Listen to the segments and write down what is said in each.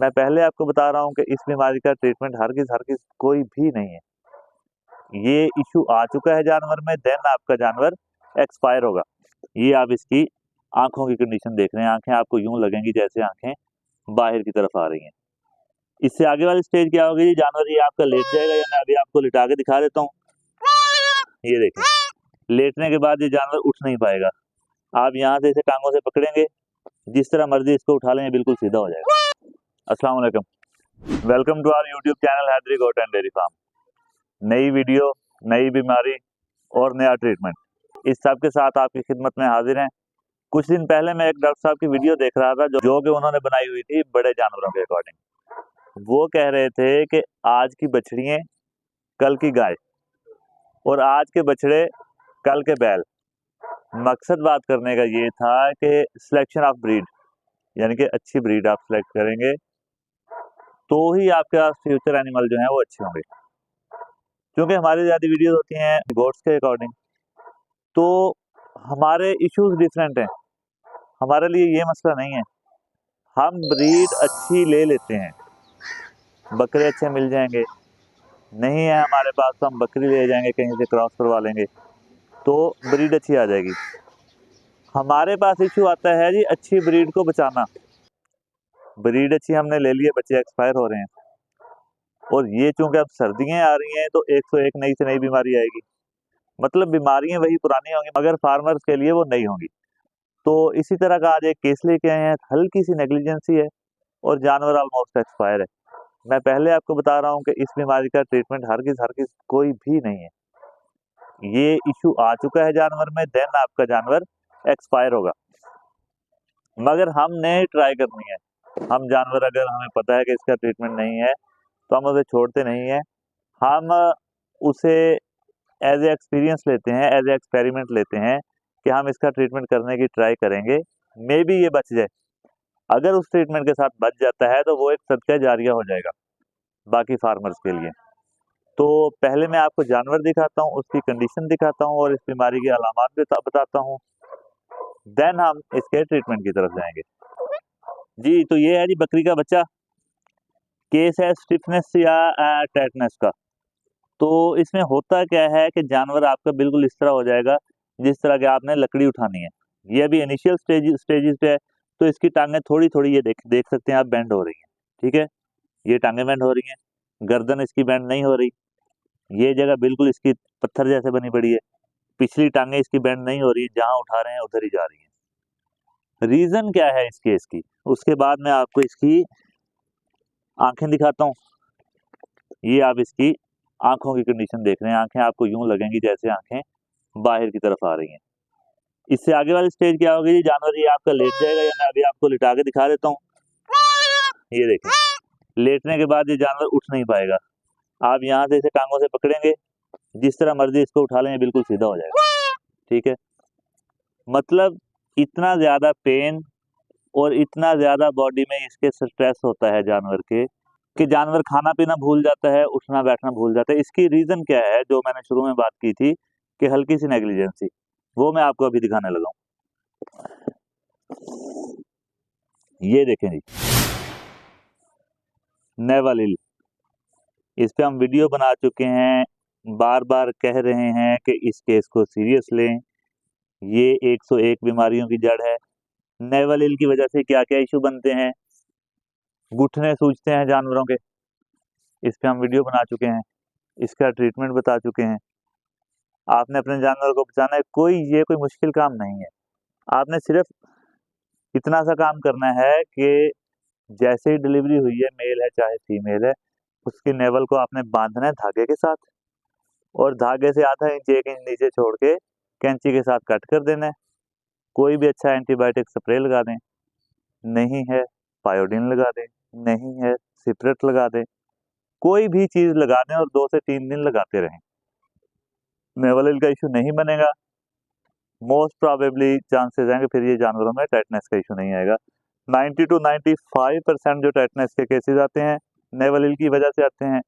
मैं पहले आपको बता रहा हूँ कि इस बीमारी का ट्रीटमेंट हरगिज़ कोई भी नहीं है। ये इश्यू आ चुका है जानवर में, देन आपका जानवर एक्सपायर होगा। ये आप इसकी आँखों की कंडीशन देख रहे हैं, आँखें आपको यूँ लगेंगी जैसे आँखें बाहर की तरफ आ रही हैं। इससे आगे वाली स्टेज क्या होगी जी, जानवर ये आपका लेट जाएगा, या मैं अभी आपको लिटा के दिखा देता हूँ। ये देखें, लेटने के बाद ये जानवर उठ नहीं पाएगा। आप यहाँ से इसे टांगों से पकड़ेंगे, जिस तरह मर्जी इसको उठा लें, बिल्कुल सीधा हो जाएगा। अस्सलाम वालेकुम, welcome to our YouTube channel Haidri goat and dairy farm. नई वीडियो, नई बीमारी और नया ट्रीटमेंट, इस सब के साथ आपकी खिदमत में हाजिर हैं। कुछ दिन पहले मैं एक डॉक्टर साहब की वीडियो देख रहा था जो कि उन्होंने बनाई हुई थी बड़े जानवरों के अकॉर्डिंग। वो कह रहे थे कि आज की बछड़ियाँ कल की गाय और आज के बछड़े कल के बैल। मकसद बात करने का ये था कि सिलेक्शन ऑफ ब्रीड, यानी कि अच्छी ब्रीड आप सिलेक्ट करेंगे तो ही आपके पास फ्यूचर एनिमल जो हैं वो अच्छे होंगे। क्योंकि हमारी ज़्यादा वीडियोस होती हैं गोट्स के अकॉर्डिंग, तो हमारे इश्यूज डिफरेंट हैं। हमारे लिए ये मसला नहीं है, हम ब्रीड अच्छी ले लेते हैं, बकरे अच्छे मिल जाएंगे। नहीं है हमारे पास तो हम बकरी ले जाएंगे, कहीं से क्रॉस करवा लेंगे तो ब्रीड अच्छी आ जाएगी। हमारे पास इशू आता है जी अच्छी ब्रीड को बचाना। ब्रीड अच्छी हमने ले ली है, बच्चे एक्सपायर हो रहे हैं, और ये चूंकि अब सर्दियां आ रही हैं तो 101 नई से नई बीमारी आएगी। मतलब बीमारियां वही पुरानी होंगी मगर फार्मर्स के लिए वो नई होंगी। तो इसी तरह का आज एक केस लेके आए हैं, हल्की सी नेग्लिजेंसी है और जानवर ऑलमोस्ट एक्सपायर है। मैं पहले आपको बता रहा हूँ कि इस बीमारी का ट्रीटमेंट हरगिज कोई भी नहीं है। ये इशू आ चुका है जानवर में, देन आपका जानवर एक्सपायर होगा। मगर हमने ट्राई करनी है। हम जानवर अगर हमें पता है कि इसका ट्रीटमेंट नहीं है तो हम उसे छोड़ते नहीं है। हम उसे एज ए एक्सपीरियंस लेते हैं, एज ए एक्सपेरिमेंट लेते हैं कि हम इसका ट्रीटमेंट करने की ट्राई करेंगे, मे बी ये बच जाए। अगर उस ट्रीटमेंट के साथ बच जाता है तो वो एक सदका जारिया हो जाएगा बाकी फार्मर्स के लिए। तो पहले मैं आपको जानवर दिखाता हूँ, उसकी कंडीशन दिखाता हूँ और इस बीमारी के अलामात भी बताता हूँ, देन हम इसके ट्रीटमेंट की तरफ जाएंगे। जी, तो ये है जी बकरी का बच्चा। केस है स्टिफनेस या टेटनेस का। तो इसमें होता क्या है कि जानवर आपका बिल्कुल इस तरह हो जाएगा जिस तरह के आपने लकड़ी उठानी है। ये अभी इनिशियल स्टेजेस पे है, तो इसकी टांगें थोड़ी थोड़ी ये देख सकते हैं आप, बेंड हो रही हैं। ठीक है, ये टांगें बेंड हो रही हैं, गर्दन इसकी बेंड नहीं हो रही। ये जगह बिल्कुल इसकी पत्थर जैसे बनी पड़ी है। पिछली टांगें इसकी बेंड नहीं हो रही, जहां उठा रहे हैं उधर ही जा रही है। रीजन क्या है इस केस की, उसके बाद मैं आपको इसकी आंखें दिखाता हूँ। ये आप इसकी आंखों की कंडीशन देख रहे हैं, आंखें आपको यूं लगेंगी जैसे आंखें बाहर की तरफ आ रही हैं। इससे आगे वाली स्टेज क्या होगी जी, जानवर ये आपका लेट जाएगा, या मैं अभी आपको लिटा के दिखा देता हूँ। ये देखें, लेटने के बाद ये जानवर उठ नहीं पाएगा। आप यहाँ से इसे टांगों से पकड़ेंगे, जिस तरह मर्जी इसको उठा लें, बिल्कुल सीधा हो जाएगा। ठीक है, मतलब इतना ज्यादा पेन और इतना ज्यादा बॉडी में इसके स्ट्रेस होता है जानवर के, कि जानवर खाना पीना भूल जाता है, उठना बैठना भूल जाता है। इसकी रीजन क्या है, जो मैंने शुरू में बात की थी कि हल्की सी नेग्लिजेंसी, वो मैं आपको अभी दिखाने लगा हूँ। ये देखें जी, नेवालिल, इस पे हम वीडियो बना चुके हैं, बार बार कह रहे हैं कि इस केस को सीरियस लें। ये 101 बीमारियों की जड़ है। नेवालिल की वजह से क्या क्या इशू बनते हैं, घुटने सूजते हैं जानवरों के, इस पे हम वीडियो बना चुके हैं, इसका ट्रीटमेंट बता चुके हैं। आपने अपने जानवर को बचाना है, ये कोई मुश्किल काम नहीं है। आपने सिर्फ इतना सा काम करना है कि जैसे ही डिलीवरी हुई है, मेल है चाहे फीमेल है, उसकी नेवल को आपने बांधना है धागे के साथ, और धागे से आधा इंच 1 इंच नीचे छोड़ के कैंची के साथ कट कर देना है। कोई भी अच्छा एंटीबायोटिक स्प्रे लगा दें, नहीं है पायोडीन लगा दें, नहीं है सिपरेट लगा दें, कोई भी चीज लगा दें और 2 से 3 दिन लगाते रहें। नेवलिल का इशू नहीं बनेगा, मोस्ट प्रोबेबली चांसेस हैं कि फिर ये जानवरों में टेटनेस का इशू नहीं आएगा। 90 to 95% जो टेटनेस के केसेस आते हैं नेवलिल की वजह से आते हैं,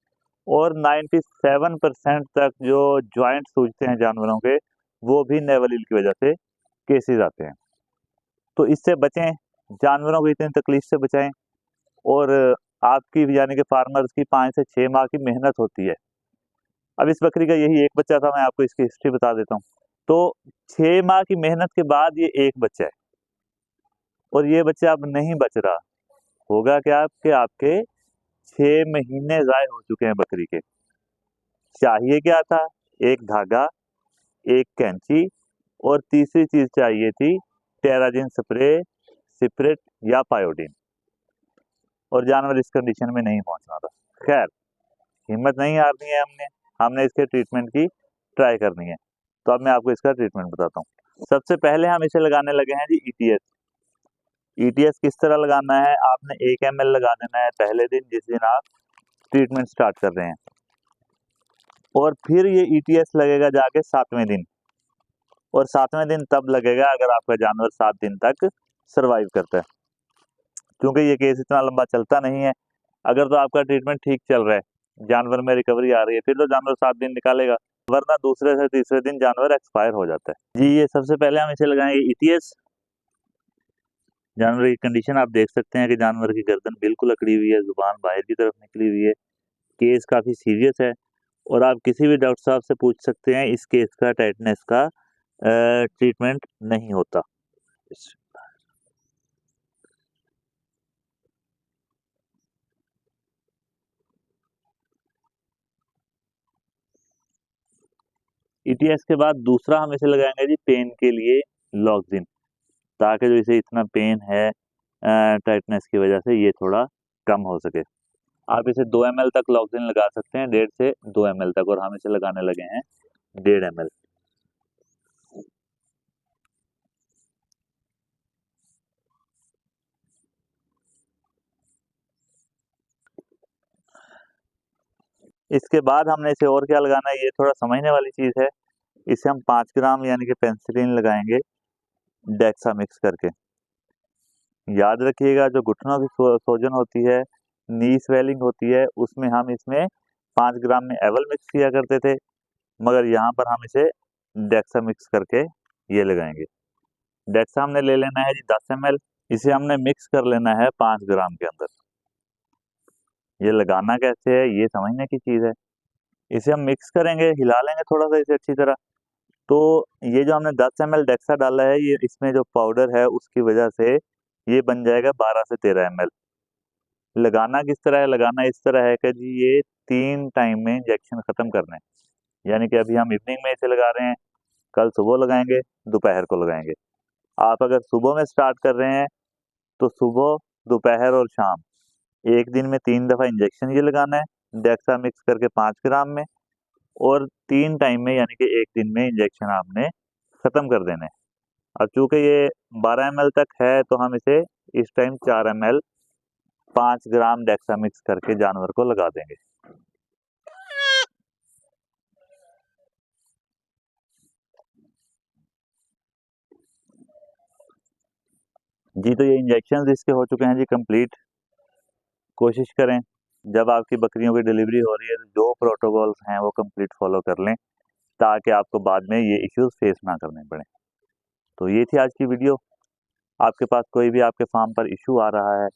और 97% तक जो जॉइंट सूजते हैं जानवरों के, वो भी नेवलिल की वजह से केसेस आते हैं। तो इससे बचें, जानवरों को इतनी तकलीफ से बचाएं। और आपकी यानी कि फार्मर्स की 5 से 6 माह की मेहनत होती है। अब इस बकरी का यही एक बच्चा था, मैं आपको इसकी हिस्ट्री बता देता हूँ। तो 6 माह की मेहनत के बाद ये एक बच्चा है और ये बच्चा अब नहीं बच रहा। होगा क्या आपके आपके 6 महीने ज़ाय हो चुके हैं बकरी के। चाहिए क्या था? एक धागा, एक कैंची और तीसरी चीज चाहिए थी टेराजिन स्प्रे, सिप्रेट या पायोडीन। और जानवर इस कंडीशन में नहीं पहुंचना था। खैर, हिम्मत नहीं हारनी है हमने हमने इसके ट्रीटमेंट की ट्राई करनी है। तो अब मैं आपको इसका ट्रीटमेंट बताता हूँ। सबसे पहले हम इसे लगाने लगे हैं जी ईटीएस। ईटीएस किस तरह लगाना है? आपने 1 ml लगा देना है पहले दिन जिस दिन आप ट्रीटमेंट स्टार्ट कर रहे हैं, और फिर ये ईटीएस लगेगा जाके 7वें दिन। और 7वें दिन तब लगेगा अगर आपका जानवर 7 दिन तक सरवाइव करता है, क्योंकि ये केस इतना लंबा चलता नहीं है। अगर तो आपका ट्रीटमेंट ठीक चल रहा है, जानवर में रिकवरी आ रही है, फिर तो जानवर 7 दिन निकालेगा, वरना दूसरे से तीसरे दिन जानवर एक्सपायर हो जाता है जी। ये सबसे पहले हम इसे लगाएंगे ईटीएस। जानवर की कंडीशन आप देख सकते हैं कि जानवर की गर्दन बिल्कुल अकड़ी हुई है, जुबान बाहर की तरफ निकली हुई है, केस काफी सीरियस है। और आप किसी भी डॉक्टर साहब से पूछ सकते हैं, इस केस का टेटनस का ट्रीटमेंट नहीं होता। ईटीएस के बाद दूसरा हम इसे लगाएंगे जी पेन के लिए लॉक्सिन, ताकि जो इसे इतना पेन है टाइटनेस की वजह से ये थोड़ा कम हो सके। आप इसे 2 ml तक लॉक्सिन लगा सकते हैं, 1.5 से 2 ml तक, और हम इसे लगाने लगे हैं 1.5 ml। इसके बाद हमने इसे और क्या लगाना है, ये थोड़ा समझने वाली चीज है। इसे हम 5 ग्राम यानी कि पेंसिलिन लगाएंगे डेक्सा मिक्स करके। याद रखिएगा, जो घुटनों की सोजन होती है, नी स्वेलिंग होती है, उसमें हम इसमें 5 ग्राम में एवल मिक्स किया करते थे, मगर यहाँ पर हम इसे डेक्सा मिक्स करके ये लगाएंगे। डेक्सा हमने ले लेना है जी 10 ml। इसे हमने मिक्स कर लेना है 5 ग्राम के अंदर। ये लगाना कैसे है ये समझने की चीज है। इसे हम मिक्स करेंगे, हिला लेंगे थोड़ा सा इसे अच्छी तरह। तो ये जो हमने 10 ml डेक्सा डाला है, ये इसमें जो पाउडर है उसकी वजह से ये बन जाएगा 12 से 13 ml। लगाना किस तरह है? लगाना इस तरह है कि जी ये 3 टाइम में इंजेक्शन खत्म करने हैं। यानी कि अभी हम इवनिंग में इसे लगा रहे हैं, कल सुबह लगाएंगे, दोपहर को लगाएंगे। आप अगर सुबह में स्टार्ट कर रहे हैं तो सुबह, दोपहर और शाम, एक दिन में 3 दफा इंजेक्शन ये लगाना है डेक्सा मिक्स करके 5 ग्राम में, और 3 टाइम में यानी कि एक दिन में इंजेक्शन आपने खत्म कर देने। अब चूंकि ये 12 ml तक है तो हम इसे इस टाइम 4 ml 5 ग्राम डेक्सा मिक्स करके जानवर को लगा देंगे। जी, तो ये इंजेक्शन इसके हो चुके हैं जी कंप्लीट। कोशिश करें जब आपकी बकरियों की डिलीवरी हो रही है तो जो प्रोटोकॉल्स हैं वो कंप्लीट फॉलो कर लें, ताकि आपको बाद में ये इश्यूज फेस ना करने पड़े। तो ये थी आज की वीडियो। आपके पास कोई भी आपके फार्म पर इशू आ रहा है,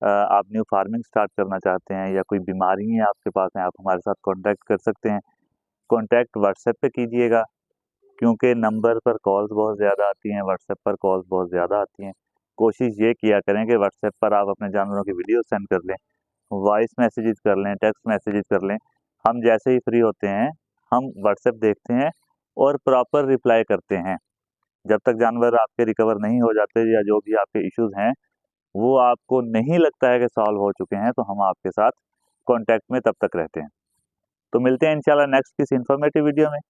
आप न्यू फार्मिंग स्टार्ट करना चाहते हैं, या कोई बीमारी है आपके पास है, आप हमारे साथ कांटेक्ट कर सकते हैं। कांटेक्ट व्हाट्सएप पे कीजिएगा, क्योंकि नंबर पर कॉल्स बहुत ज़्यादा आती हैं, व्हाट्सएप पर कॉल्स बहुत ज़्यादा आती हैं। कोशिश ये किया करें कि व्हाट्सएप पर आप अपने जानवरों की वीडियो सेंड कर लें, वॉइस मैसेजेस कर लें, टेक्स्ट मैसेजेस कर लें। हम जैसे ही फ्री होते हैं हम व्हाट्सएप देखते हैं और प्रॉपर रिप्लाई करते हैं। जब तक जानवर आपके रिकवर नहीं हो जाते या जो भी आपके इश्यूज हैं वो आपको नहीं लगता है कि सॉल्व हो चुके हैं, तो हम आपके साथ कांटेक्ट में तब तक रहते हैं। तो मिलते हैं इंशाल्लाह नेक्स्ट किसी इन्फॉर्मेटिव वीडियो में।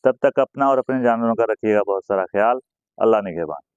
तब तक अपना और अपने जानवरों का रखिएगा बहुत सारा ख्याल। अल्लाह निगहबान।